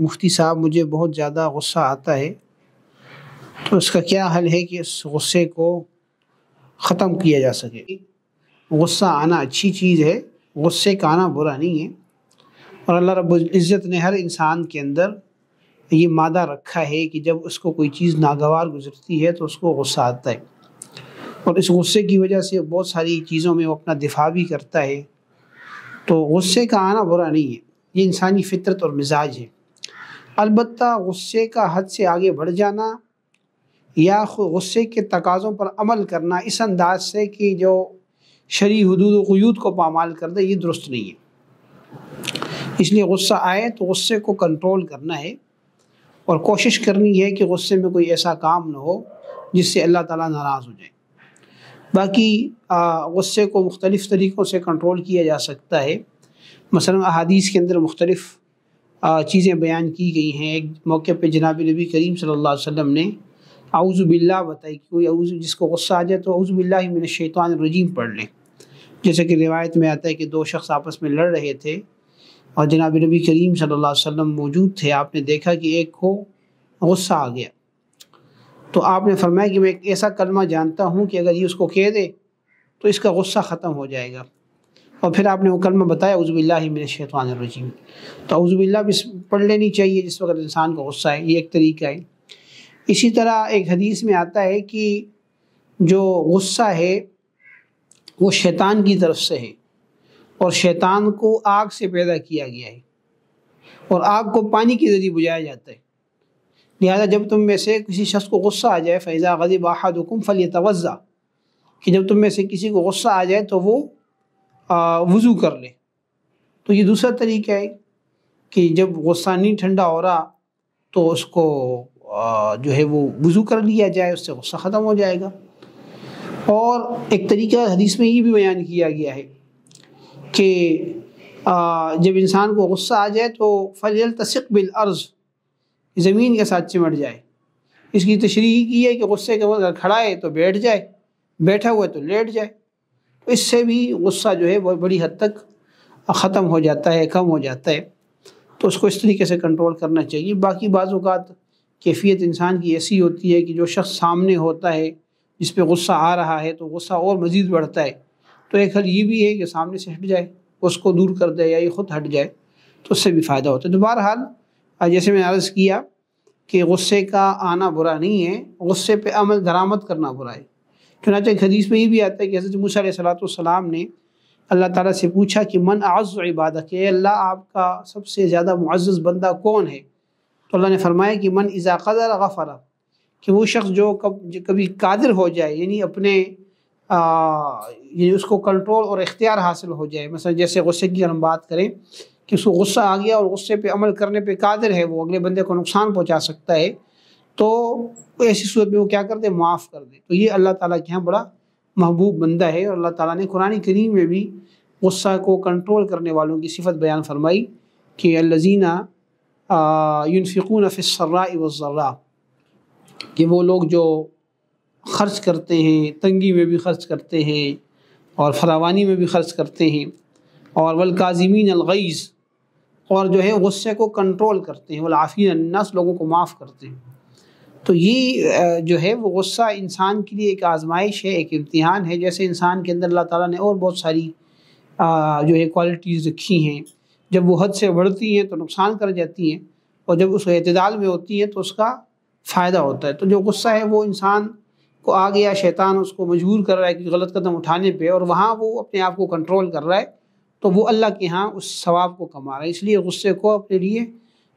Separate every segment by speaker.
Speaker 1: مفتی صاحب مجھے بہت زیادہ غصہ آتا ہے، تو اس کا کیا حل ہے کہ اس غصے کو ختم کیا جا سکے؟ غصہ آنا اچھی چیز ہے، غصے کا آنا برا نہیں ہے، اور اللہ رب العزت نے ہر انسان کے اندر یہ مادہ رکھا ہے کہ جب اس کو کوئی چیز ناگوار گزرتی ہے تو اس کو غصہ آتا ہے، اور اس غصے کی وجہ سے بہت ساری چیزوں میں وہ اپنا دفاع بھی کرتا ہے۔ تو غصے کا آنا برا نہیں ہے، یہ انسانی فطرت اور مزاج ہے۔ البتہ غصے کا حد سے آگے بڑھ جانا یا غصے کے تقاضوں پر عمل کرنا اس انداز سے کہ جو شرعی حدود و قیود کو پامال کر دے، یہ درست نہیں ہے۔ اس لیے غصہ آئے تو غصے کو کنٹرول کرنا ہے، اور کوشش کرنی ہے کہ غصے میں کوئی ایسا کام نہ ہو جس سے اللہ تعالیٰ ناراض ہو جائے۔ باقی غصے کو مختلف طریقوں سے کنٹرول کیا جا سکتا ہے، مثلا احادیث کے اندر مختلف چیزیں بیان کی گئی ہیں۔ ایک موقع پہ جناب نبی کریم صلی اللہ علیہ وسلم نے اعوذ باللہ بتائی کہ کوئی جس کو غصہ آ جائے تو اعوذ باللہ من الشیطان الرجیم پڑھ لیں، جیسے کہ روایت میں آتا ہے کہ دو شخص آپس میں لڑ رہے تھے اور جناب نبی کریم صلی اللہ علیہ وسلم موجود تھے۔ آپ نے دیکھا کہ ایک کو غصہ آ گیا، تو آپ نے فرمایا کہ میں ایک ایسا کلمہ جانتا ہوں کہ اگر یہ اس کو کہہ دے تو اس کا غصہ ختم ہو جائے گا، اور پھر آپ نے وہ کلمہ بتایا اعوذ باللہ من الشیطان الرجیم۔ تو اعوذ باللہ بھی پڑھ لینی چاہیے جس وقت انسان کو غصہ ہے، یہ ایک طریقہ ہے۔ اسی طرح ایک حدیث میں آتا ہے کہ جو غصہ ہے وہ شیطان کی طرف سے ہے، اور شیطان کو آگ سے پیدا کیا گیا ہے، اور آگ کو پانی کے ذریعے بجھایا جاتا ہے۔ لہذا جب تم میں سے کسی شخص کو غصہ آ جائے فَإِذَا غَضِبَ أَحَدُكُمْ فَلْيَتَوَضَّأْ، کہ جب تم میں سے کسی کو غصہ آ جائے تو وہ وضو کر لے۔ تو یہ دوسرا طریقہ ہے کہ جب غصہ نہیں ٹھنڈا ہو رہا تو اس کو جو ہے وہ وضو کر لیا جائے، اس سے غصہ ختم ہو جائے گا۔ اور ایک طریقہ حدیث میں یہ بھی بیان کیا گیا ہے کہ جب انسان کو غصہ آ جائے تو فَلْيَلْتَصِقْ بِالْأَرْضِ، زمین کے ساتھ چمٹ جائے۔ اس کی تشریح کی ہے کہ غصے کے وقت اگر کھڑا ہے تو بیٹھ جائے، بیٹھا ہوا ہے تو لیٹ جائے، تو اس سے بھی غصہ جو ہے وہ بڑی حد تک ختم ہو جاتا ہے، کم ہو جاتا ہے۔ تو اس کو اس طریقے سے کنٹرول کرنا چاہیے۔ باقی بعض اوقات کیفیت انسان کی ایسی ہوتی ہے کہ جو شخص سامنے ہوتا ہے جس پہ غصہ آ رہا ہے تو غصہ اور مزید بڑھتا ہے، تو ایک حل یہ بھی ہے کہ سامنے سے ہٹ جائے، اس کو دور کر دے یا یہ خود ہٹ جائے، تو اس سے بھی فائدہ ہوتا ہے۔ تو بہرحال جیسے میں نے عرض کیا کہ غصے کا آنا برا نہیں ہے، غصے پہ عمل درآمد کرنا برا ہے۔ چنانچہ ایک حدیث میں یہ بھی آتا ہے کہ حضرت موسیٰ علیہ السلام نے اللہ تعالیٰ سے پوچھا کہ من اعز عبادک، اے اللہ آپ کا سب سے زیادہ معزز بندہ کون ہے؟ تو اللہ نے فرمایا کہ من اذا قدر غفر، کہ وہ شخص جو کبھی قادر ہو جائے، یعنی اپنے یعنی اس کو کنٹرول اور اختیار حاصل ہو جائے۔ مثلا جیسے غصے کی اگر ہم بات کریں کہ اس کو غصہ آ گیا اور غصے پہ عمل کرنے پہ قادر ہے، وہ اگلے بندے کو نقصان پہنچا سکتا ہے، تو ایسی صورت میں وہ کیا کر دے؟ معاف کر دے۔ تو یہ اللہ تعالیٰ کے یہاں بڑا محبوب بندہ ہے، اور اللہ تعالیٰ نے قرآن کریم میں بھی غصہ کو کنٹرول کرنے والوں کی صفت بیان فرمائی کہ الذین ينفقون فی السراء والضراء، کہ وہ لوگ جو خرچ کرتے ہیں، تنگی میں بھی خرچ کرتے ہیں اور فراوانی میں بھی خرچ کرتے ہیں، اور والکاظمین الغیظ، اور جو ہے غصے کو کنٹرول کرتے ہیں، والعافین عن الناس، لوگوں کو معاف کرتے ہیں۔ تو یہ جو ہے وہ غصہ انسان کے لیے ایک آزمائش ہے، ایک امتحان ہے۔ جیسے انسان کے اندر اللہ تعالیٰ نے اور بہت ساری جو ہے کوالٹیز رکھی ہیں، جب وہ حد سے بڑھتی ہیں تو نقصان کر جاتی ہیں، اور جب اس اعتدال میں ہوتی ہیں تو اس کا فائدہ ہوتا ہے۔ تو جو غصہ ہے وہ انسان کو آ گیا، شیطان اس کو مجبور کر رہا ہے کہ غلط قدم اٹھانے پہ، اور وہاں وہ اپنے آپ کو کنٹرول کر رہا ہے، تو وہ اللہ کے ہاں اس ثواب کو کما رہا ہے۔ اس لیے غصے کو اپنے لیے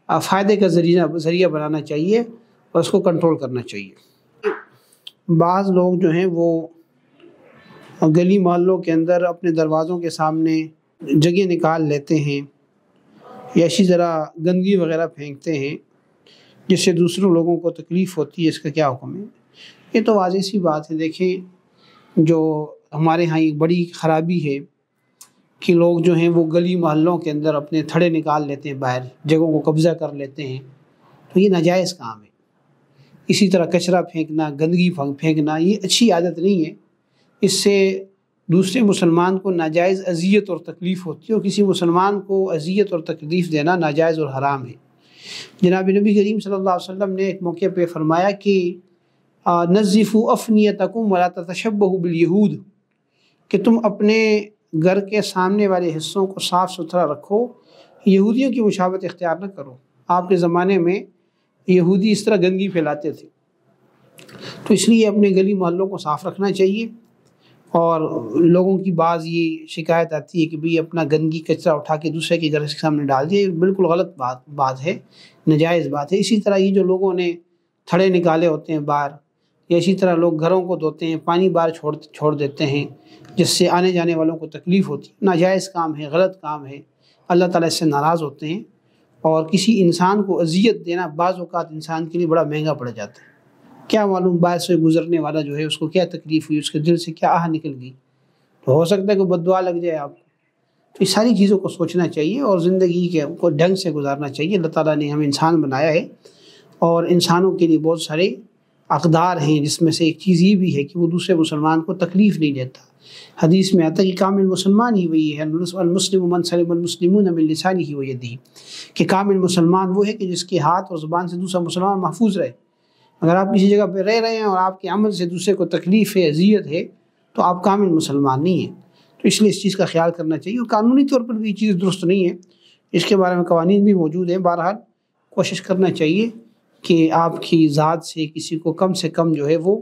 Speaker 1: فائدے کا ذریعہ بنانا چاہیے اور اس کو کنٹرول کرنا چاہیے۔ بعض لوگ جو ہیں وہ گلی محلوں کے اندر اپنے دروازوں کے سامنے جگہ نکال لیتے ہیں یا اسی طرح گندگی وغیرہ پھینکتے ہیں جس سے دوسروں لوگوں کو تکلیف ہوتی ہے۔ اس کا کیا حکم ہے؟ یہ تو واضح سی بات ہے۔ دیکھیں، جو ہمارے ہاں ایک بڑی خرابی ہے کہ لوگ جو ہیں وہ گلی محلوں کے اندر اپنے تھڑے نکال لیتے ہیں، باہر جگہوں کو قبضہ کر لیتے ہیں، تو یہ ناجائز کام ہے۔ اسی طرح کچرا پھینکنا، گندگی پھینکنا، یہ اچھی عادت نہیں ہے۔ اس سے دوسرے مسلمان کو ناجائز اذیت اور تکلیف ہوتی ہے، اور کسی مسلمان کو اذیت اور تکلیف دینا ناجائز اور حرام ہے۔ جناب نبی کریم صلی اللہ علیہ وسلم نے ایک موقع پہ فرمایا کہ نظفوا افنیتکم ولا تتشبہوا بالیہود، کہ تم اپنے گھر کے سامنے والے حصوں کو صاف ستھرا رکھو، یہودیوں کی مشابہت اختیار نہ کرو۔ آپ کے زمانے میں یہودی اس طرح گندگی پھیلاتے تھے، تو اس لیے اپنے گلی محلوں کو صاف رکھنا چاہیے۔ اور لوگوں کی بعض یہ شکایت آتی ہے کہ بھئی اپنا گندگی کچرا اٹھا کے دوسرے کے گھر کے سامنے ڈال دیا، بالکل غلط بات ہے، ناجائز بات ہے۔ اسی طرح یہ جو لوگوں نے تھڑے نکالے ہوتے ہیں باہر، یا اسی طرح لوگ گھروں کو دھوتے ہیں، پانی باہر چھوڑ دیتے ہیں، جس سے آنے جانے والوں کو تکلیف ہوتی ہے، ناجائز کام ہے، غلط کام ہے، اللہ تعالیٰ اس سے ناراض ہوتے ہیں۔ اور کسی انسان کو اذیت دینا بعض اوقات انسان کے لیے بڑا مہنگا پڑ جاتا ہے۔ کیا معلوم باہر سے گزرنے والا جو ہے اس کو کیا تکلیف ہوئی، اس کے دل سے کیا آہ نکل گئی، تو ہو سکتا ہے کہ بد دعا لگ جائے آپ کو۔ تو اس ساری چیزوں کو سوچنا چاہیے اور زندگی کے کو ڈھنگ سے گزارنا چاہیے۔ اللہ تعالیٰ نے ہمیں انسان بنایا ہے، اور انسانوں کے لیے بہت سارے اقدار ہیں، جس میں سے ایک چیز یہ بھی ہے کہ وہ دوسرے مسلمان کو تکلیف نہیں دیتا۔ حدیث میں آتا ہے کہ کامل مسلمان ہی وہی ہے، المسلم من سلم المسلمون من لسانہ ویدہ، کہ کامل مسلمان وہ ہے کہ جس کے ہاتھ اور زبان سے دوسرا مسلمان محفوظ رہے۔ اگر آپ کسی جگہ پہ رہ رہے ہیں اور آپ کے عمل سے دوسرے کو تکلیف ہے، اذیت ہے، تو آپ کامل مسلمان نہیں ہیں۔ تو اس لیے اس چیز کا خیال کرنا چاہیے، اور قانونی طور پر بھی یہ چیز درست نہیں ہے، اس کے بارے میں قوانین بھی موجود ہیں۔ بہرحال کوشش کرنا چاہیے کہ آپ کی ذات سے کم جو ہے وہ،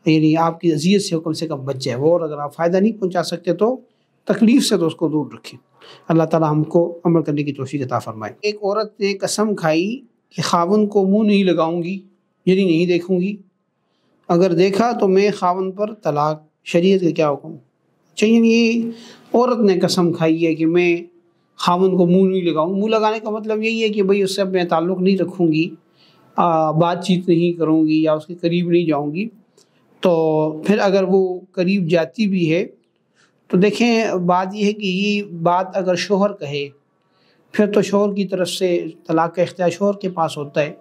Speaker 1: یعنی آپ کی اذیت سے کم بچ جائے وہ، اور اگر آپ فائدہ نہیں پہنچا سکتے تو تکلیف سے تو اس کو دور رکھیں۔ اللہ تعالیٰ ہم کو عمل کرنے کی توفیق عطا فرمائے۔ ایک عورت نے قسم کھائی کہ خاوند کو منہ نہیں لگاؤں گی، یعنی نہیں دیکھوں گی، اگر دیکھا تو میں خاوند پر طلاق۔ شریعت کا کیا حکم چاہیے؟ یہ عورت نے قسم کھائی ہے کہ میں خاوند کو منہ نہیں لگاؤں۔ منہ لگانے کا مطلب یہی ہے کہ بھئی اس سے میں تعلق نہیں رکھوں گی، بات چیت نہیں کروں گی، یا اس کے قریب نہیں جاؤں گی۔ تو پھر اگر وہ قریب جاتی بھی ہے تو دیکھیں، بات یہ ہے کہ یہ بات اگر شوہر کہے پھر تو شوہر کی طرف سے طلاق کا اختیار شوہر کے پاس ہوتا ہے۔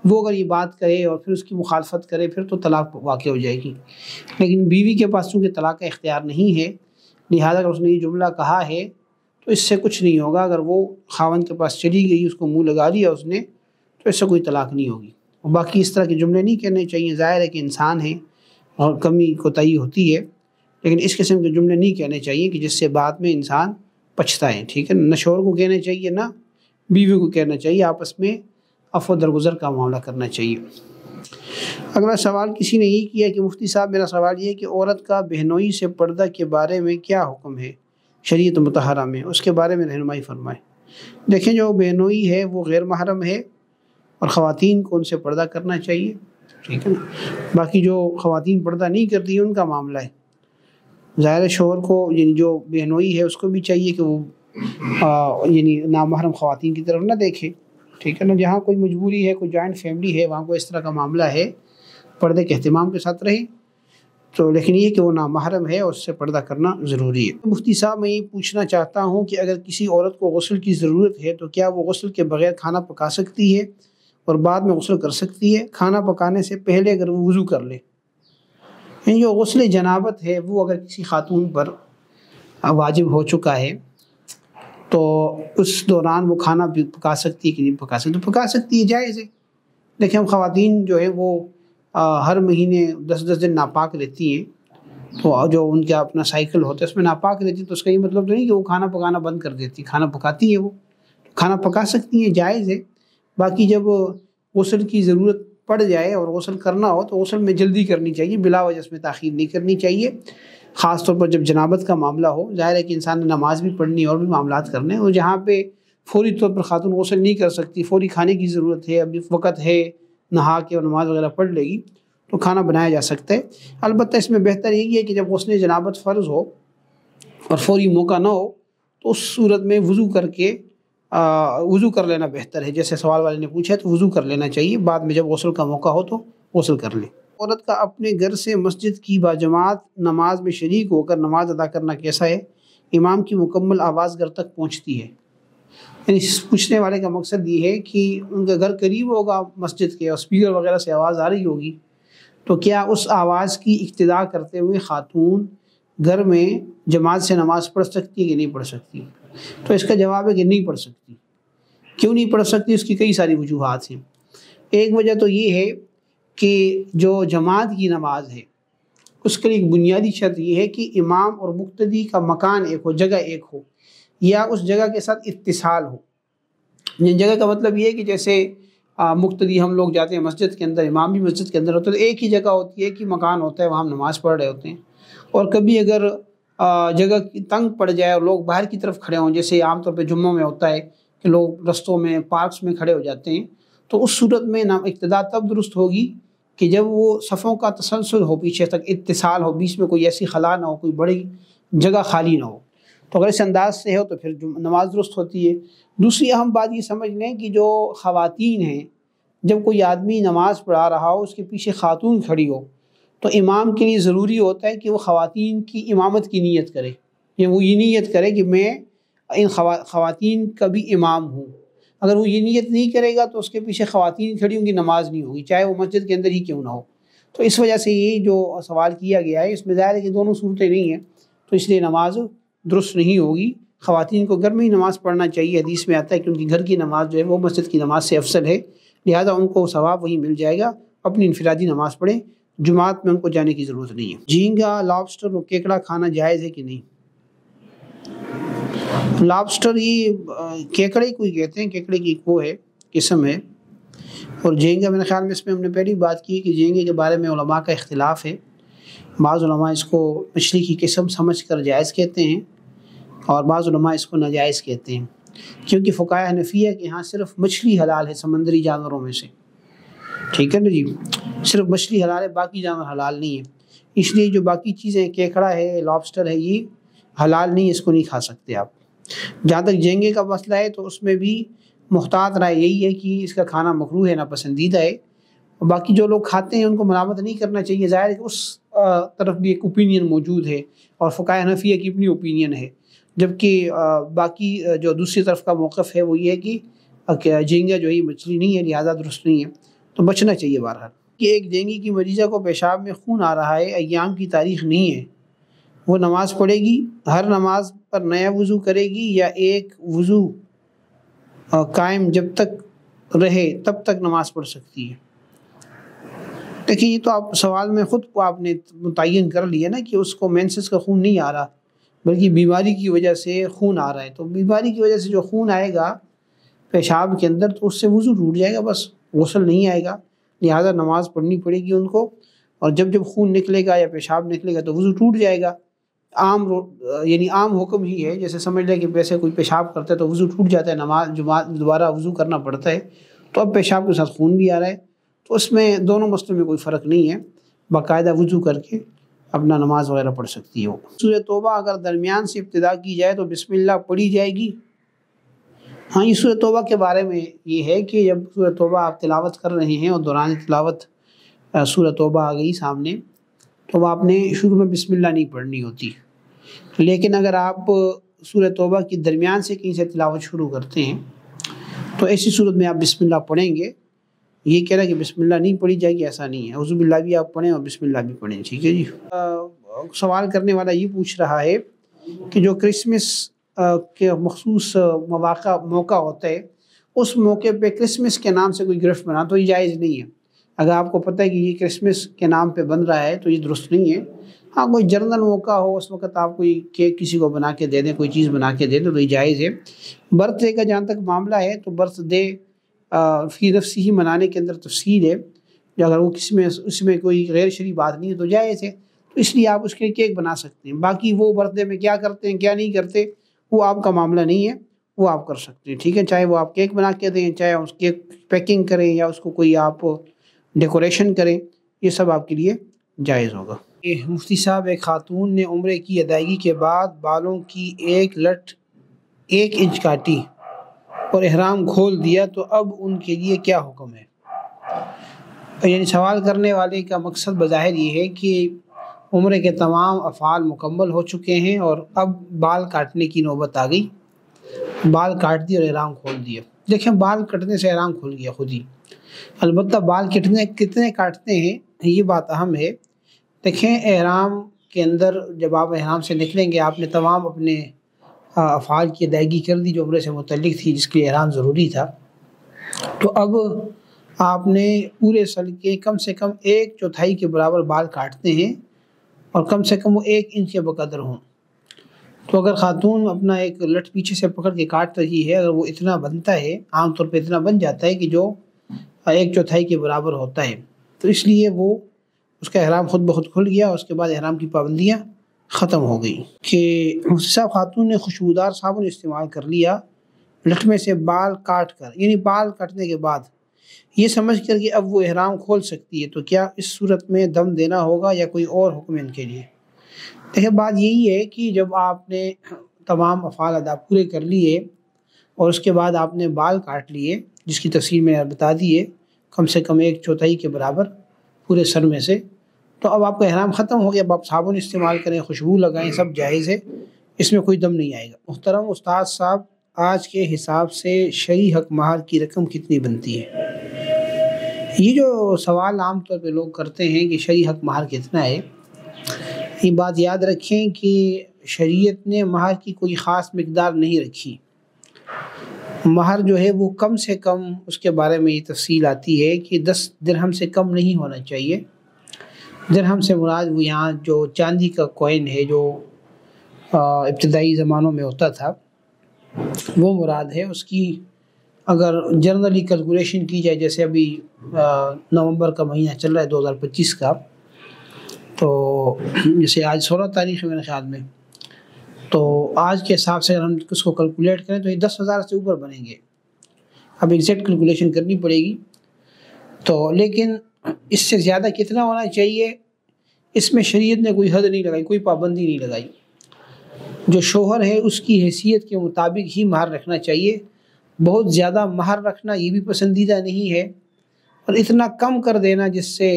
Speaker 1: وہ اگر یہ بات کرے اور پھر اس کی مخالفت کرے پھر تو طلاق واقع ہو جائے گی۔ لیکن بیوی کے پاس چونکہ طلاق کا اختیار نہیں ہے، لہٰذا اگر اس نے یہ جملہ کہا ہے تو اس سے کچھ نہیں ہوگا۔ اگر وہ خاوند کے پاس چلی گئی، اس کو منہ لگا لیا اس نے، تو اس سے کوئی طلاق نہیں ہوگی۔ اور باقی اس طرح کے جملے نہیں کہنے چاہیے۔ ظاہر ہے کہ انسان ہے اور کمی کوتاہی ہوتی ہے، لیکن اس قسم کے جملے نہیں کہنے چاہیے کہ جس سے بعد میں انسان پچھتائے، ٹھیک ہے؟ نہ شوہر کو کہنا چاہیے نہ بیوی کو کہنا چاہیے، آپس میں عفو درگزر کا معاملہ کرنا چاہیے۔ اگلا سوال کسی نے یہ کیا کہ مفتی صاحب میرا سوال یہ ہے کہ عورت کا بہنوئی سے پردہ کے بارے میں کیا حکم ہے شریعت مطہرہ میں، اس کے بارے میں رہنمائی فرمائیں۔ دیکھیں، جو بہنوئی ہے وہ غیر محرم ہے، اور خواتین کو ان سے پردہ کرنا چاہیے، ٹھیک ہے نا؟ باقی جو خواتین پردہ نہیں کرتی ان کا معاملہ ہے۔ ظاہر شوہر کو، یعنی جو بہنوئی ہے اس کو بھی چاہیے کہ وہ یعنی نامحرم خواتین کی طرف نہ دیکھے، ٹھیک ہے نا؟ جہاں کوئی مجبوری ہے، کوئی جوائنٹ فیملی ہے، وہاں کوئی اس طرح کا معاملہ ہے، پردے کے اہتمام کے ساتھ رہے تو، لیکن یہ کہ وہ نامحرم ہے اور اس سے پردہ کرنا ضروری ہے۔ مفتی صاحب میں یہ پوچھنا چاہتا ہوں کہ اگر کسی عورت کو غسل کی ضرورت ہے تو کیا وہ غسل کے بغیر کھانا پکا سکتی ہے اور بعد میں غسل کر سکتی ہے؟ کھانا پکانے سے پہلے اگر وہ وضو کر لے، یعنی جو غسل جنابت ہے وہ اگر کسی خاتون پر واجب ہو چکا ہے تو اس دوران وہ کھانا بھی پکا سکتی ہے کہ نہیں پکا سکتی؟ تو پکا سکتی ہے، جائز ہے۔ دیکھیں، ہم خواتین جو ہے وہ ہر مہینے 10 دن ناپاک رہتی ہیں، تو جو ان کا اپنا سائیکل ہوتا ہے اس میں ناپاک رہتی ہے، تو اس کا یہ مطلب تو نہیں کہ وہ کھانا پکانا بند کر دیتی، کھانا پکاتی ہے، وہ کھانا پکا سکتی ہیں، جائز ہے۔ باقی جب غسل کی ضرورت پڑ جائے اور غسل کرنا ہو تو غسل میں جلدی کرنی چاہیے، بلا وجہ اس میں تاخیر نہیں کرنی چاہیے، خاص طور پر جب جنابت کا معاملہ ہو۔ ظاہر ہے کہ انسان نے نماز بھی پڑھنی اور بھی معاملات کرنے، اور جہاں پہ فوری طور پر خاتون غسل نہیں کر سکتی، فوری کھانے کی ضرورت ہے، ابھی وقت ہے، نہا کے اور نماز وغیرہ پڑھ لے گی تو کھانا بنایا جا سکتا ہے۔ البتہ اس میں بہتر یہی ہے کہ جب غسل جنابت فرض ہو اور فوری موقع نہ ہو تو اس صورت میں وضو کر لینا بہتر ہے۔ جیسے سوال والے نے پوچھا تو وضو کر لینا چاہیے، بعد میں جب غسل کا موقع ہو تو غسل کر لے۔ عورت کا اپنے گھر سے مسجد کی باجماعت نماز میں شریک ہو کر نماز ادا کرنا کیسا ہے؟ امام کی مکمل آواز گھر تک پہنچتی ہے؟ یعنی پوچھنے والے کا مقصد یہ ہے کہ ان کا گھر قریب ہوگا مسجد کے اور اسپیکر وغیرہ سے آواز آ رہی ہوگی، تو کیا اس آواز کی اقتداء کرتے ہوئے خاتون گھر میں جماعت سے نماز پڑھ سکتی ہے کہ نہیں پڑھ سکتی؟ تو اس کا جواب ہے کہ نہیں پڑھ سکتی۔ کیوں نہیں پڑھ سکتی؟ اس کی کئی ساری وجوہات ہیں۔ ایک وجہ تو یہ ہے کہ جو جماعت کی نماز ہے اس کے لیے ایک بنیادی شرط یہ ہے کہ امام اور مقتدی کا مکان ایک ہو، جگہ ایک ہو، یا اس جگہ کے ساتھ اتصال ہو۔ یہ جگہ کا مطلب یہ ہے کہ جیسے مقتدی ہم لوگ جاتے ہیں مسجد کے اندر، امام بھی مسجد کے اندر ہوتا ہے، تو ایک ہی جگہ ہوتی ہے، ایک ہی مکان ہوتا ہے، وہاں ہم نماز پڑھ رہے ہوتے ہیں۔ اور کبھی اگر جگہ تنگ پڑ جائے اور لوگ باہر کی طرف کھڑے ہوں، جیسے عام طور پہ جمعوں میں ہوتا ہے کہ لوگ رستوں میں پارکس میں کھڑے ہو جاتے ہیں، تو اس صورت میں اقتداء تب درست ہوگی کہ جب وہ صفوں کا تسلسل ہو، پیچھے تک اتصال ہو، بیچ میں کوئی ایسی خلا نہ ہو، کوئی بڑی جگہ خالی نہ ہو۔ تو اگر اس انداز سے ہو تو پھر نماز درست ہوتی ہے۔ دوسری اہم بات یہ سمجھ لیں کہ جو خواتین ہیں، جب کوئی آدمی نماز پڑھا رہا ہو، اس کے پیچھے خاتون کھڑی ہو، تو امام کے لیے ضروری ہوتا ہے کہ وہ خواتین کی امامت کی نیت کرے، یا وہ یہ نیت کرے کہ میں ان خواتین کا بھی امام ہوں۔ اگر وہ یہ نیت نہیں کرے گا تو اس کے پیچھے خواتین کھڑی ہوں گی، نماز نہیں ہوگی، چاہے وہ مسجد کے اندر ہی کیوں نہ ہو۔ تو اس وجہ سے یہ جو سوال کیا گیا ہے، اس میں ظاہر ہے کہ دونوں صورتیں نہیں ہیں، تو اس لیے نماز درست نہیں ہوگی۔ خواتین کو گھر میں ہی نماز پڑھنا چاہیے، حدیث میں آتا ہے کہ ان کی گھر کی نماز جو ہے وہ مسجد کی نماز سے افضل ہے، لہذا ان کو ثواب وہی مل جائے گا، اپنی انفرادی نماز پڑھیں، جماعت میں ان کو جانے کی ضرورت نہیں ہے۔ جھینگا، لابسٹر اور کیکڑا کھانا جائز ہے کہ نہیں؟ لابسٹر یہ کیکڑے کو ہی کہتے ہیں، کیکڑے کی وہ ہے، قسم ہے، اور جھینگا میرے خیال میں اس میں ہم نے پہلی بات کی کہ جھینگے کے بارے میں علماء کا اختلاف ہے۔ بعض علماء اس کو مچھلی کی قسم سمجھ کر جائز کہتے ہیں، اور بعض علماء اس کو ناجائز کہتے ہیں، کیونکہ فقہائے حنفیہ کے ہاں صرف مچھلی حلال ہے سمندری جانوروں میں سے، ٹھیک ہے نا جی، صرف مچھلی حلال ہے، باقی جانور حلال نہیں ہے۔ اس لیے جو باقی چیزیں کیکڑا ہے، لابسٹر ہے، یہ حلال نہیں، اس کو نہیں کھا سکتے آپ۔ جہاں تک جھینگے کا مسئلہ ہے تو اس میں بھی محتاط رائے یہی ہے کہ اس کا کھانا مکروہ ہے، ناپسندیدہ ہے۔ باقی جو لوگ کھاتے ہیں ان کو ملامت نہیں کرنا چاہیے، ظاہر ہے کہ اس طرف بھی ایک اوپینین موجود ہے، اور فقہائے حنفیہ کی اپنی اوپینین ہے، جبکہ باقی جو دوسری طرف کا موقف ہے وہ یہ ہے کہ جھینگا جو ہے مچھلی نہیں ہے، لہذا درست نہیں ہے، تو بچنا چاہیے بہرحال۔ کہ ایک ڈینگی کی مریضہ کو پیشاب میں خون آ رہا ہے، ایام کی تاریخ نہیں ہے، وہ نماز پڑھے گی؟ ہر نماز پر نیا وضو کرے گی، یا ایک وضو قائم جب تک رہے تب تک نماز پڑھ سکتی ہے؟ دیکھیے یہ تو آپ سوال میں خود کو آپ نے متعین کر لیا نا کہ اس کو مینسس کا خون نہیں آ رہا بلکہ بیماری کی وجہ سے خون آ رہا ہے، تو بیماری کی وجہ سے جو خون آئے گا پیشاب کے اندر تو اس سے وضو ٹوٹ جائے گا، بس غسل نہیں آئے گا، لہذا نماز پڑھنی پڑے گی ان کو، اور جب خون نکلے گا یا پیشاب نکلے گا تو وضو ٹوٹ جائے گا۔ یعنی عام حکم ہی ہے، جیسے سمجھ لیں کہ ویسے کوئی پیشاب کرتا ہے تو وضو ٹوٹ جاتا ہے، نماز دوبارہ وضو کرنا پڑتا ہے، تو اب پیشاب کے ساتھ خون بھی آ رہا ہے، تو اس میں دونوں مسئلوں میں کوئی فرق نہیں ہے، باقاعدہ وضو کر کے اپنا نماز وغیرہ پڑھ سکتی ہو۔ سورہ توبہ اگر درمیان سے ابتدا کی جائے تو بسم اللہ پڑھی جائے گی؟ ہاں، یہ سورہ توبہ کے بارے میں یہ ہے کہ جب سورہ توبہ آپ تلاوت کر رہے ہیں اور دوران تلاوت سورہ توبہ آ گئی سامنے، تو آپ نے شروع میں بسم اللہ نہیں پڑھنی ہوتی، لیکن اگر آپ سورہ توبہ کی درمیان سے کہیں سے تلاوت شروع کرتے ہیں تو ایسی صورت میں آپ بسم اللہ پڑھیں گے۔ یہ کہہ رہا ہے کہ بسم اللہ نہیں پڑھی جائے گی، ایسا نہیں ہے، اعوذ باللہ بھی آپ پڑھیں اور بسم اللہ بھی پڑھیں، ٹھیک ہے جی۔ سوال کرنے والا یہ پوچھ رہا ہے کہ جو کرسمس کے مخصوص موقع ہوتا ہے، اس موقع پہ کرسمس کے نام سے کوئی گرفٹ بنا تو یہ جائز نہیں ہے۔ اگر آپ کو پتہ ہے کہ یہ کرسمس کے نام پہ بن رہا ہے تو یہ درست نہیں ہے۔ ہاں، کوئی جنرل موقع ہو، اس وقت آپ کوئی کیک کسی کو بنا کے دے دیں، کوئی چیز بنا کے دے دیں تو یہ جائز ہے۔ برتھ ڈے کا جہاں تک معاملہ ہے تو برتھ ڈے فی نفسی ہی منانے کے اندر تفصیل ہے، اگر وہ اس میں کوئی غیر شرعی بات نہیں ہے تو جائز ہے، تو اس لیے آپ اس کے کیک بنا سکتے ہیں۔ باقی وہ برتھ ڈے میں کیا کرتے ہیں کیا نہیں کرتے وہ آپ کا معاملہ نہیں ہے، وہ آپ کر سکتے ہیں، ٹھیک ہے، چاہے وہ آپ کیک بنا کے دیں، چاہے اس کیک پیکنگ کریں، یا اس کو کوئی آپ ڈیکوریشن کریں، یہ سب آپ کے لیے جائز ہوگا۔ مفتی صاحب، ایک خاتون نے عمرے کی ادائیگی کے بعد بالوں کی ایک لٹ 1 انچ کاٹی اور احرام کھول دیا، تو اب ان کے لیے کیا حکم ہے؟ یعنی سوال کرنے والے کا مقصد بظاہر یہ ہے کہ عمرے کے تمام افعال مکمل ہو چکے ہیں اور اب بال کاٹنے کی نوبت آ گئی، بال کاٹ دیے اور احرام کھول دیا۔ دیکھیں، بال کٹنے سے احرام کھل گیا خود ہی، البتہ بال کتنے کاٹتے ہیں یہ بات اہم ہے۔ دیکھیں، احرام کے اندر جب آپ احرام سے نکلیں گے آپ نے تمام اپنے افعال کی ادائیگی کر دی جو عمرے سے متعلق تھی، جس کے لیے احرام ضروری تھا، تو اب آپ نے پورے سر کے کم سے کم 1/4 کے برابر بال کاٹتے ہیں، اور کم سے کم وہ 1 انچ کے بقدر ہوں۔ تو اگر خاتون اپنا ایک لٹ پیچھے سے پکڑ کے کاٹ رہی ہے، اگر وہ اتنا بنتا ہے، عام طور پہ اتنا بن جاتا ہے کہ جو 1/4 کے برابر ہوتا ہے، تو اس لیے وہ اس کا احرام خود بخود کھل گیا، اور اس کے بعد احرام کی پابندیاں ختم ہو گئی کہ صاحب خاتون نے خوشبودار صابن استعمال کر لیا لٹ میں سے بال کاٹ کر، یعنی بال کٹنے کے بعد یہ سمجھ کر کہ اب وہ احرام کھول سکتی ہے، تو کیا اس صورت میں دم دینا ہوگا یا کوئی اور حکم ان کے لیے؟ دیکھیں، بات یہی ہے کہ جب آپ نے تمام افعال ادا پورے کر لیے اور اس کے بعد آپ نے بال کاٹ لیے، جس کی تفصیل میں نے بتا دی ہے، کم سے کم 1/4 کے برابر پورے سر میں سے، تو اب آپ کا احرام ختم ہو گیا۔ اب آپ صابن استعمال کریں، خوشبو لگائیں، سب جائز ہے، اس میں کوئی دم نہیں آئے گا۔ محترم استاد صاحب، آج کے حساب سے شرعی حق مہر کی رقم کتنی بنتی ہے؟ یہ جو سوال عام طور پہ لوگ کرتے ہیں کہ شرعی حق مہر کتنا ہے، یہ بات یاد رکھیں کہ شریعت نے مہر کی کوئی خاص مقدار نہیں رکھی۔ مہر جو ہے وہ کم سے کم، اس کے بارے میں یہ تفصیل آتی ہے کہ 10 درہم سے کم نہیں ہونا چاہیے۔ درہم سے مراد وہ یہاں جو چاندی کا کوئن ہے جو ابتدائی زمانوں میں ہوتا تھا، وہ مراد ہے۔ اس کی اگر جنرلی کیلکولیشن کی جائے، جیسے ابھی نومبر کا مہینہ چل رہا ہے 2025 کا، تو جیسے آج 16 تاریخ ہے میرے خیال میں، تو آج کے حساب سے اگر ہم اس کو کیلکولیٹ کریں تو یہ 10,000 سے اوپر بنیں گے۔ اب ایگزیکٹ کیلکولیشن کرنی پڑے گی، تو لیکن اس سے زیادہ کتنا ہونا چاہیے، اس میں شریعت نے کوئی حد نہیں لگائی، کوئی پابندی نہیں لگائی۔ جو شوہر ہے اس کی حیثیت کے مطابق ہی مہر رکھنا چاہیے۔ بہت زیادہ مہر رکھنا یہ بھی پسندیدہ نہیں ہے، اور اتنا کم کر دینا جس سے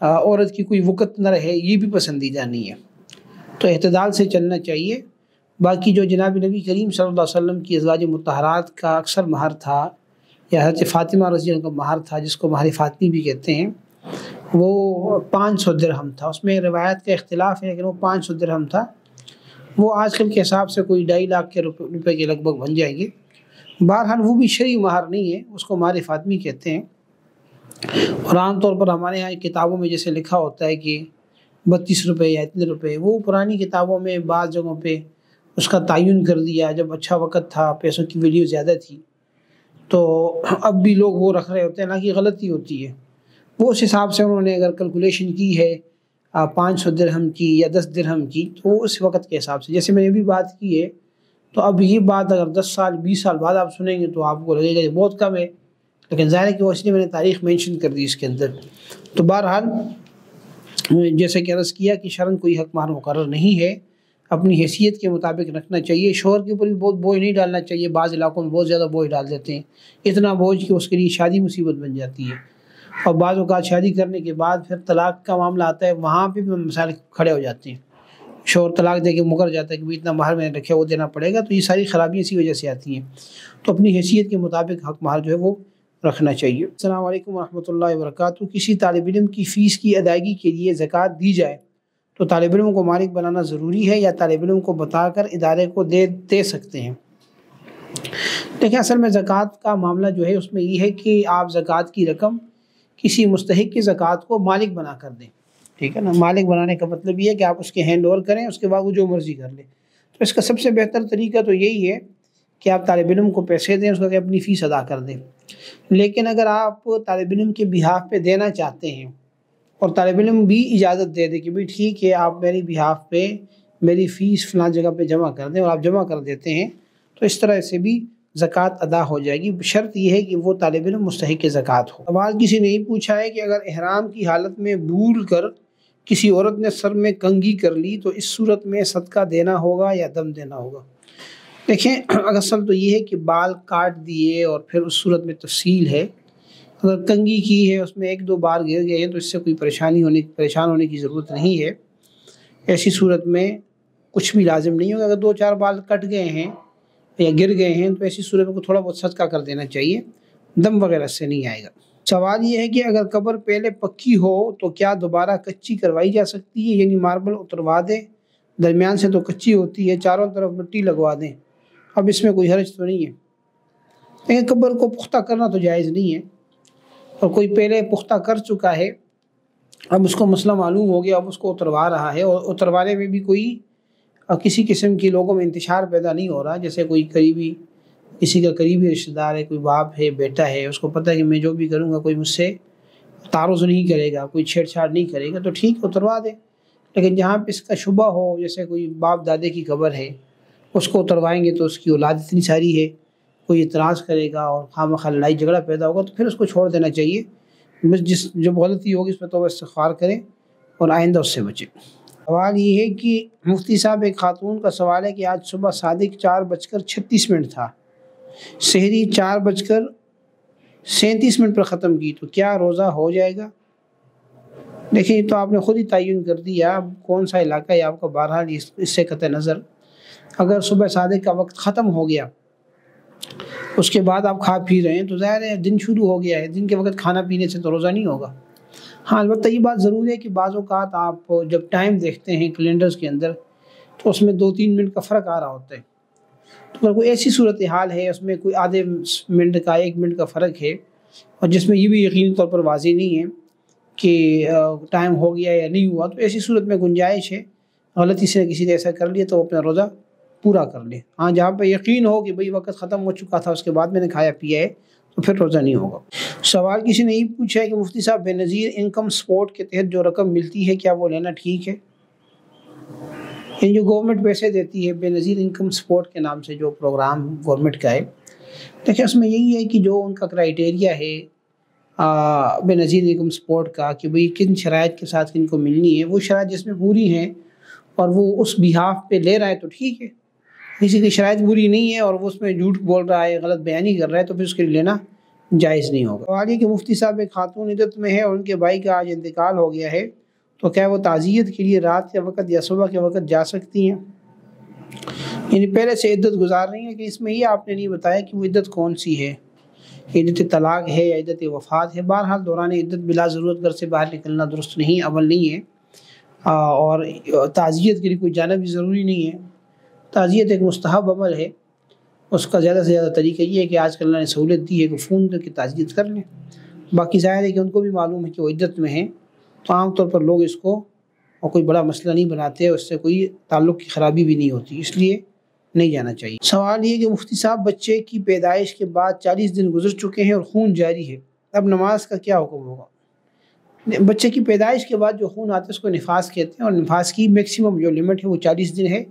Speaker 1: عورت کی کوئی وقت نہ رہے، یہ بھی پسندیدہ نہیں ہے۔ تو اعتدال سے چلنا چاہیے۔ باقی جو جناب نبی کریم صلی اللہ علیہ وسلم کی ازواج مطہرات کا اکثر مہر تھا، یا حضرت فاطمہ رضی اللہ عنہا کا مہر تھا، جس کو مہر فاطمی بھی کہتے ہیں، وہ 500 درہم تھا۔ اس میں روایت کا اختلاف ہے، لیکن وہ 500 درہم تھا۔ وہ آج کل کے حساب سے کوئی 2.5 لاکھ کے روپے کے لگ بھگ بن جائیں گے۔ بہرحال وہ بھی شرعی مہر نہیں ہے، اس کو مہر فاطمی کہتے ہیں۔ اور عام طور پر ہمارے یہاں کتابوں میں جیسے لکھا ہوتا ہے کہ 32 روپے یا اتنے روپے، وہ پرانی کتابوں میں بعض جگہوں پہ اس کا تعین کر دیا جب اچھا وقت تھا، پیسوں کی ویلیو زیادہ تھی، تو اب بھی لوگ وہ رکھ رہے ہوتے ہیں، حالانکہ غلطی ہوتی ہے۔ وہ اس حساب سے انہوں نے اگر کیلکولیشن کی ہے 500 درہم کی یا 10 درہم کی، تو وہ اس وقت کے حساب سے، جیسے میں نے بھی بات کی ہے، تو اب یہ بات اگر 10 سال 20 سال بعد آپ سنیں گے تو آپ کو لگے گا یہ بہت کم ہے، لیکن ظاہر ہے کہ وہ اس لیے میں نے تاریخ مینشن کر دی اس کے اندر۔ تو بہرحال جیسے کہ عرض کیا کہ شرعاً کوئی حق مہر مقرر نہیں ہے، اپنی حیثیت کے مطابق رکھنا چاہیے۔ شوہر کے اوپر بھی بہت بوجھ نہیں ڈالنا چاہیے، بعض علاقوں میں بہت زیادہ بوجھ ڈال دیتے ہیں، اتنا بوجھ کہ اس کے لیے شادی مصیبت بن جاتی ہے، اور بعض اوقات شادی کرنے کے بعد پھر طلاق کا معاملہ آتا ہے، وہاں پہ بھی مسائل کھڑے ہو جاتے ہیں، شوہر طلاق دے کے مکر جاتا ہے کہ اتنا مہر میں نے رکھا وہ دینا پڑے گا، تو یہ ساری خرابیاں اسی وجہ سے آتی ہیں۔ تو اپنی حیثیت کے مطابق حق مہر جو ہے وہ رکھنا چاہیے۔ السلام علیکم ورحمۃ اللہ وبرکاتہ۔ کسی طالب علم کی فیس کی ادائیگی کے لیے زکوٰۃ دی جائے تو طالب علم کو مالک بنانا ضروری ہے، یا طالب علم کو بتا کر ادارے کو دے سکتے ہیں؟ دیکھیں، اصل میں زکوٰۃ کا معاملہ جو ہے اس میں یہ ہے کہ آپ زکوٰۃ کی رقم کسی مستحق کی زکوٰۃ کو مالک بنا کر دیں، ٹھیک ہے نا۔ مالک بنانے کا مطلب یہ ہے کہ آپ اس کے ہینڈ اوور کریں، اس کے بعد وہ جو مرضی کر لے۔ تو اس کا سب سے بہتر طریقہ تو یہی ہے کہ آپ طالب علم کو پیسے دیں، اس کو کہ اپنی فیس ادا کر دیں۔ لیکن اگر آپ طالب علم کے بہاف پہ دینا چاہتے ہیں اور طالب علم بھی اجازت دے دے کہ بھئی ٹھیک ہے آپ میری بہاف پہ میری فیس فلاں جگہ پہ جمع کر دیں، اور آپ جمع کر دیتے ہیں، تو اس طرح سے بھی زکوٰۃ ادا ہو جائے گی۔ شرط یہ ہے کہ وہ طالب علم مستحق زکوٰۃ ہو۔ سوال کسی نے یہ پوچھا ہے کہ اگر احرام کی حالت میں بھول کر کسی عورت نے سر میں کنگھی کر لی تو اس صورت میں صدقہ دینا ہوگا یا دم دینا ہوگا؟ دیکھیں، اصل تو یہ ہے کہ بال کاٹ دیے اور پھر اس صورت میں تفصیل ہے۔ اگر کنگھی کی ہے، اس میں 1-2 بار گر گئے ہیں، تو اس سے کوئی پریشان ہونے کی ضرورت نہیں ہے۔ ایسی صورت میں کچھ بھی لازم نہیں ہوگا۔ اگر 2-4 بال کٹ گئے ہیں یا گر گئے ہیں تو ایسی صورت میں تھوڑا بہت صدقہ کر دینا چاہیے، دم وغیرہ سے نہیں آئے گا۔ سوال یہ ہے کہ اگر قبر پہلے پکی ہو تو کیا دوبارہ کچی کروائی جا سکتی ہے، یعنی ماربل اتروا دے درمیان سے تو کچی ہوتی ہے، چاروں طرف مٹی لگوا دیں، اب اس میں کوئی حرج تو نہیں ہے۔ لیکن قبر کو پختہ کرنا تو جائز نہیں ہے، اور کوئی پہلے پختہ کر چکا ہے، اب اس کو مسئلہ معلوم ہو گیا، اب اس کو اتروا رہا ہے، اور اتروانے میں بھی کوئی کسی قسم کی لوگوں میں انتشار پیدا نہیں ہو رہا، جیسے کوئی قریبی، کسی کا قریبی رشتہ دار ہے، کوئی باپ ہے، بیٹا ہے، اس کو پتہ ہے کہ میں جو بھی کروں گا کوئی مجھ سے تعارض نہیں کرے گا، کوئی چھیڑ چھاڑ نہیں کرے گا، تو ٹھیک اتروا دے۔ لیکن جہاں پہ اس کا شبہ ہو، جیسے کوئی باپ دادے کی قبر ہے، اس کو اتروائیں گے تو اس کی اولاد اتنی ساری ہے، کوئی اعتراض کرے گا اور خواہ لڑائی جھگڑا پیدا ہوگا، تو پھر اس کو چھوڑ دینا چاہیے۔ بس جو غلطی ہوگی اس پہ توبہ استغفار کریں اور آئندہ اس سے بچیں۔ سوال یہ ہے کہ مفتی صاحب، ایک خاتون کا سوال ہے کہ آج صبح صادق 4:36 تھا، سحری 4:37 پر ختم کی، تو کیا روزہ ہو جائے گا؟ دیکھیں، یہ تو آپ نے خود ہی تعین کر دیا کون سا علاقہ ہے آپ کا، بہرحال اس سے قطع نظر اگر صبح صادق کا وقت ختم ہو گیا، اس کے بعد آپ کھا پی رہے ہیں، تو ظاہر ہے دن شروع ہو گیا ہے، دن کے وقت کھانا پینے سے تو روزہ نہیں ہوگا۔ ہاں، البتہ یہ بات ضرور ہے کہ بعض اوقات آپ جب ٹائم دیکھتے ہیں کیلنڈرز کے اندر، تو اس میں 2-3 منٹ کا فرق آ رہا ہوتا ہے، تو اگر کوئی ایسی صورتحال ہے اس میں کوئی آدھے منٹ کا 1 منٹ کا فرق ہے، اور جس میں یہ بھی یقینی طور پر واضح نہیں ہے کہ ٹائم ہو گیا یا نہیں ہوا، تو ایسی صورت میں گنجائش ہے غلطی سے کسی نے ایسا کر لیا تو وہ اپنا روزہ پورا کر لے۔ ہاں، جہاں پہ یقین ہو کہ بھئی وقت ختم ہو چکا تھا، اس کے بعد میں نے کھایا پیا ہے، تو پھر روزہ نہیں ہوگا۔ سوال کسی نے یہ پوچھا ہے کہ مفتی صاحب، بے نظیر انکم سپورٹ کے تحت جو رقم ملتی ہے، کیا وہ لینا ٹھیک ہے؟ یعنی جو گورنمنٹ پیسے دیتی ہے، بے نظیر انکم سپورٹ کے نام سے جو پروگرام گورنمنٹ کا ہے، دیکھیں اس میں یہی ہے کہ جو ان کا کرائیٹیریا ہے بے نظیر انکم سپورٹ کا، کہ بھئی کن شرائط کے ساتھ کن کو ملنی ہے، وہ شرائط جس میں پوری ہیں اور وہ اس بیہاف پہ لے رہا ہے تو ٹھیک ہے۔ کسی کی شرائط پوری نہیں ہے اور وہ اس میں جھوٹ بول رہا ہے، غلط بیانی کر رہا ہے، تو پھر اس کے لینا جائز نہیں ہوگا۔ سوال یہ کہ مفتی صاحب، ایک خاتون عدت میں ہے اور ان کے بھائی کا آج انتقال ہو گیا ہے، تو کیا وہ تعزیت کے لیے رات کے وقت یا صبح کے وقت جا سکتی ہیں؟ یعنی پہلے سے عدت گزار رہی ہیں، کہ اس میں یہ آپ نے نہیں بتایا کہ وہ عدت کون سی ہے، عدت طلاق ہے یا عدت وفات ہے۔ بہرحال دوران عدت بلا ضرورت گھر سے باہر نکلنا درست نہیں، عمل نہیں ہے، اور تعزیت کے لیے کوئی جانا بھی ضروری نہیں ہے۔ تعزیت ایک مستحب عمل ہے، اس کا زیادہ سے زیادہ طریقہ یہ ہے کہ آج کل اللہ نے سہولت دی ہے کہ فون کر کے تعزیت کر لیں۔ باقی ظاہر ہے کہ ان کو بھی معلوم ہے کہ وہ عدت میں ہیں، تو عام طور پر لوگ اس کو اور کوئی بڑا مسئلہ نہیں بناتے، اس سے کوئی تعلق کی خرابی بھی نہیں ہوتی، اس لیے نہیں جانا چاہیے۔ سوال یہ کہ مفتی صاحب، بچے کی پیدائش کے بعد 40 دن گزر چکے ہیں اور خون جاری ہے، اب نماز کا کیا حکم ہوگا؟ بچے کی پیدائش کے بعد جو خون آتا ہے اس کو نفاس کہتے ہیں، اور نفاس کی میکسیمم جو لمٹ ہے وہ 40 دن ہے۔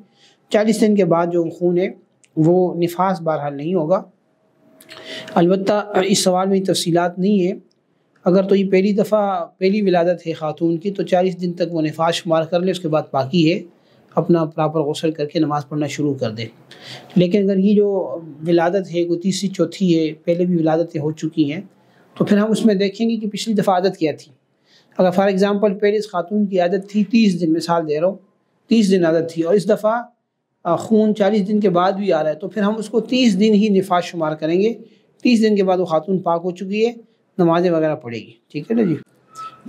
Speaker 1: 40 دن کے بعد جو خون ہے وہ نفاس بہرحال نہیں ہوگا۔ البتہ اس سوال میں تفصیلات نہیں ہے، اگر تو یہ پہلی ولادت ہے خاتون کی، تو 40 دن تک وہ نفاس شمار کر لے، اس کے بعد باقی ہے اپنا پراپر غسل کر کے نماز پڑھنا شروع کر دے۔ لیکن اگر یہ جو ولادت ہے کوئی تیسری چوتھی ہے، پہلے بھی ولادتیں ہو چکی ہیں، تو پھر ہم اس میں دیکھیں گے کہ پچھلی دفعہ عادت کیا تھی۔ اگر فار ایگزامپل پہلے اس خاتون کی عادت تھی 30 دن، مثال دے رہا ہوں 30 دن عادت تھی، اور اس دفعہ خون 40 دن کے بعد بھی آ رہا ہے، تو پھر ہم اس کو 30 دن ہی نفاس شمار کریں گے۔ 30 دن کے بعد وہ خاتون پاک ہو چکی ہے، نمازیں وغیرہ پڑھے گی، ٹھیک ہے نا جی۔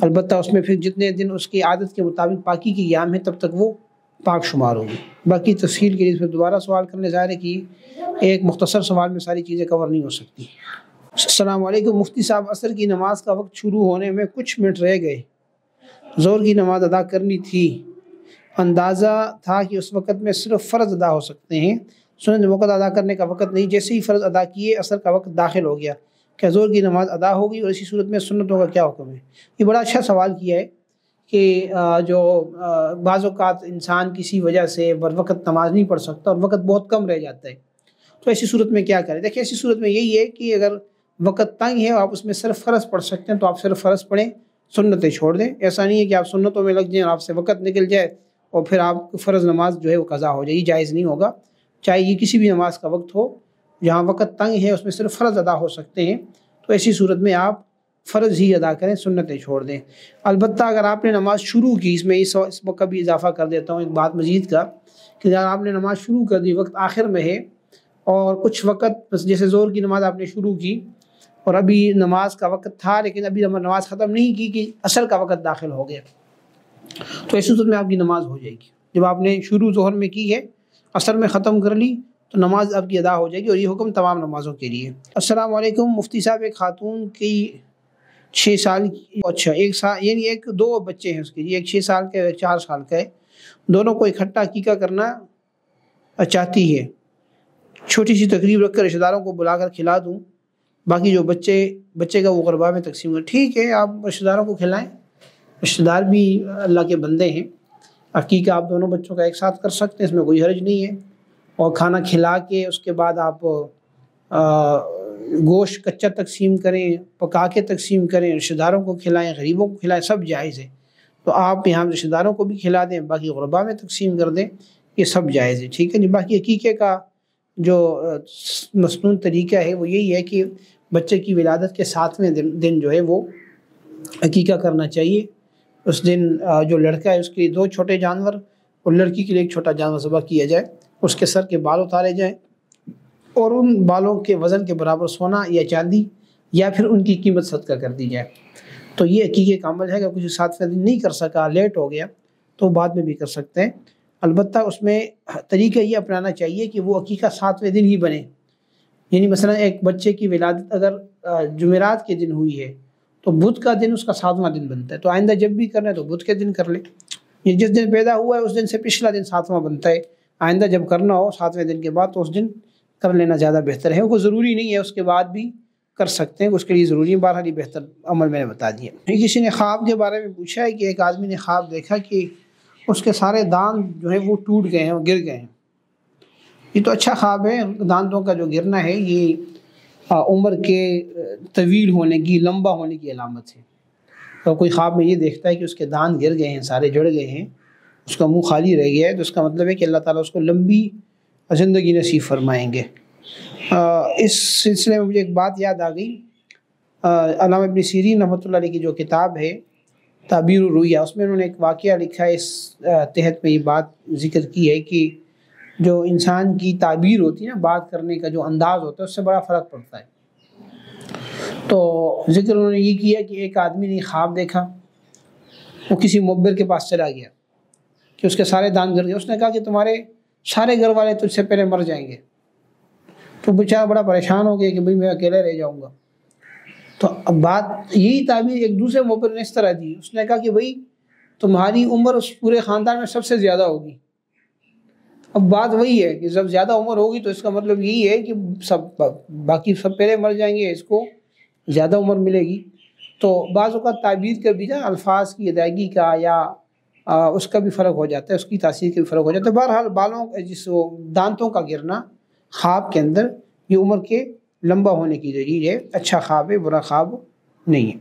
Speaker 1: البتہ اس میں پھر جتنے دن اس کی عادت کے مطابق پاکی کی ایام ہے، تب تک وہ پاک شمار ہوگی۔ باقی تفصیل کے لیے پھر دوبارہ سوال کرنے ظاہر ہے کہ ایک مختصر سوال میں ساری چیزیں کور نہیں ہو سکتی۔ السلام علیکم مفتی صاحب، عصر کی نماز کا وقت شروع ہونے میں کچھ منٹ رہ گئے، ظہر کی نماز ادا کرنی تھی، اندازہ تھا کہ اس وقت میں صرف فرض ادا ہو سکتے ہیں، سنت وقت ادا کرنے کا وقت نہیں، جیسے ہی فرض ادا کیے عصر کا وقت داخل ہو گیا، کیا ظہر کی نماز ادا ہوگی، اور اسی صورت میں سنتوں کا کیا حکم ہے؟ یہ بڑا اچھا سوال کیا ہے کہ جو بعض اوقات انسان کسی وجہ سے بر وقت نماز نہیں پڑھ سکتا اور وقت بہت کم رہ جاتا ہے، تو ایسی صورت میں کیا کریں؟ دیکھیں، ایسی صورت میں یہی ہے کہ اگر وقت تنگ ہے اور آپ اس میں صرف فرض پڑھ سکتے ہیں تو آپ صرف فرض پڑھیں، سنتیں چھوڑ دیں۔ ایسا نہیں ہے کہ آپ سنتوں میں لگ جائیں اور آپ سے وقت نکل جائے اور پھر آپ فرض نماز جو ہے وہ قضا ہو جائے، یہ جائز نہیں ہوگا۔ چاہے یہ کسی بھی نماز کا وقت ہو، جہاں وقت تنگ ہے اس میں صرف فرض ادا ہو سکتے ہیں، تو ایسی صورت میں آپ فرض ہی ادا کریں، سنتیں چھوڑ دیں۔ البتہ اگر آپ نے نماز شروع کی، اس میں اس وقت بھی اضافہ کر دیتا ہوں ایک بات مزید کا، کہ اگر آپ نے نماز شروع کر دی، وقت آخر میں ہے اور کچھ وقت جیسے ظہر کی نماز آپ نے شروع کی اور ابھی نماز کا وقت تھا لیکن ابھی نماز ختم نہیں کی کہ عصر کا وقت داخل ہو گیا، تو ایسی صورت میں آپ کی نماز ہو جائے گی۔ جب آپ نے شروع ظہر میں کی ہے، عصر میں ختم کر لی تو نماز آپ کی ادا ہو جائے گی، اور یہ حکم تمام نمازوں کے لیے۔ السلام علیکم مفتی صاحب، ایک خاتون کی 6 سال کی، اچھا 1 سال یعنی 2 بچے ہیں اس کے، ایک 6 سال کا ہے ایک 4 سال کا ہے، دونوں کو اکٹھا عقیقہ کرنا چاہتی ہے، چھوٹی سی تقریب رکھ کر رشتہ داروں کو بلا کر کھلا دوں، باقی جو بچے کا وہ غربا میں تقسیم کر۔ ٹھیک ہے، آپ رشتہ داروں کو کھلائیں، رشتہ دار بھی اللہ کے بندے ہیں، عقیقہ آپ دونوں بچوں کا ایک ساتھ کر سکتے ہیں، اس میں کوئی حرج نہیں ہے، اور کھانا کھلا کے اس کے بعد آپ گوشت کچا تقسیم کریں، پکا کے تقسیم کریں، رشتہ داروں کو کھلائیں، غریبوں کو کھلائیں، سب جائز ہے۔ تو آپ یہاں رشتہ داروں کو بھی کھلا دیں، باقی غربا میں تقسیم کر دیں، یہ سب جائز ہے، ٹھیک ہے جی۔ باقی عقیقے کا جو مسنون طریقہ ہے وہ یہی ہے کہ بچے کی ولادت کے 7ویں دن جو ہے وہ عقیقہ کرنا چاہیے۔ اس دن جو لڑکا ہے اس کے لیے 2 چھوٹے جانور اور لڑکی کے لیے 1 چھوٹا جانور ذبح کیا جائے، اس کے سر کے بال اتارے جائیں، اور ان بالوں کے وزن کے برابر سونا یا چاندی یا پھر ان کی قیمت صدقہ کر دی جائے۔ تو یہ عقیقے کا عمل ہے، اگر کسی 7ویں دن نہیں کر سکا، لیٹ ہو گیا، تو بعد میں بھی کر سکتے ہیں۔ البتہ اس میں طریقہ یہ اپنانا چاہیے کہ وہ عقیقہ 7ویں دن ہی بنے، یعنی مثلا ایک بچے کی ولادت اگر جمعرات کے دن ہوئی ہے تو بدھ کا دن اس کا 7واں دن بنتا ہے، تو آئندہ جب بھی کرنا ہے تو بدھ کے دن کر لے، یہ جس دن پیدا ہوا ہے اس دن سے پچھلا دن 7واں بنتا ہے، آئندہ جب کرنا ہو 7ویں دن کے بعد تو اس دن کر لینا زیادہ بہتر ہے۔ وہ ضروری نہیں ہے اس کے بعد بھی کر سکتے ہیں، اس کے لیے ضروری ہے، بہرحال یہ بہتر عمل میں نے بتا دیا۔ کسی نے خواب کے بارے میں پوچھا ہے کہ ایک آدمی نے خواب دیکھا کہ اس کے سارے دانت جو ہیں وہ ٹوٹ گئے ہیں اور گر گئے ہیں۔ یہ تو اچھا خواب ہے، دانتوں کا جو گرنا ہے یہ عمر کے طویل ہونے کی، لمبا ہونے کی علامت ہے۔ تو کوئی خواب میں یہ دیکھتا ہے کہ اس کے دانت گر گئے ہیں، سارے جڑ گئے ہیں، اس کا منہ خالی رہ گیا ہے، تو اس کا مطلب ہے کہ اللہ تعالیٰ اس کو لمبی زندگی نصیب فرمائیں گے۔ اس سلسلے میں مجھے ایک بات یاد آ گئی، علامہ ابن سیرین رحمۃ اللہ علیہ کی جو کتاب ہے تعبیر الرؤیا، اس میں انہوں نے ایک واقعہ لکھا ہے، اس تحت میں یہ بات ذکر کی ہے کہ جو انسان کی تعبیر ہوتی ہے نا، بات کرنے کا جو انداز ہوتا ہے اس سے بڑا فرق پڑتا ہے۔ تو ذکر انہوں نے یہ کیا کہ ایک آدمی نے خواب دیکھا، وہ کسی مبر کے پاس چلا گیا کہ اس کے سارے دانت گر گئے، اس نے کہا کہ تمہارے سارے گھر والے تجھ سے پہلے مر جائیں گے۔ تو بیچارہ بڑا پریشان ہو گیا کہ بھئی میں اکیلے رہ جاؤں گا۔ تو اب بات یہی تعبیر ایک دوسرے مبر نے اس طرح دی، اس نے کہا کہ بھئی تمہاری عمر اس پورے خاندان میں سب سے زیادہ ہوگی۔ اب بات وہی ہے کہ جب زیادہ عمر ہوگی تو اس کا مطلب یہی ہے کہ باقی سب پہلے مر جائیں گے، اس کو زیادہ عمر ملے گی۔ تو بعض اوقات تعبیر کا بھی نا الفاظ کی ادائیگی کا یا اس کا بھی فرق ہو جاتا ہے، اس کی تاثیر کا بھی فرق ہو جاتا ہے۔ بہرحال دانتوں کا گرنا خواب کے اندر یہ عمر کے لمبا ہونے کی دلیل ہے، اچھا خواب ہے، برا خواب نہیں ہے۔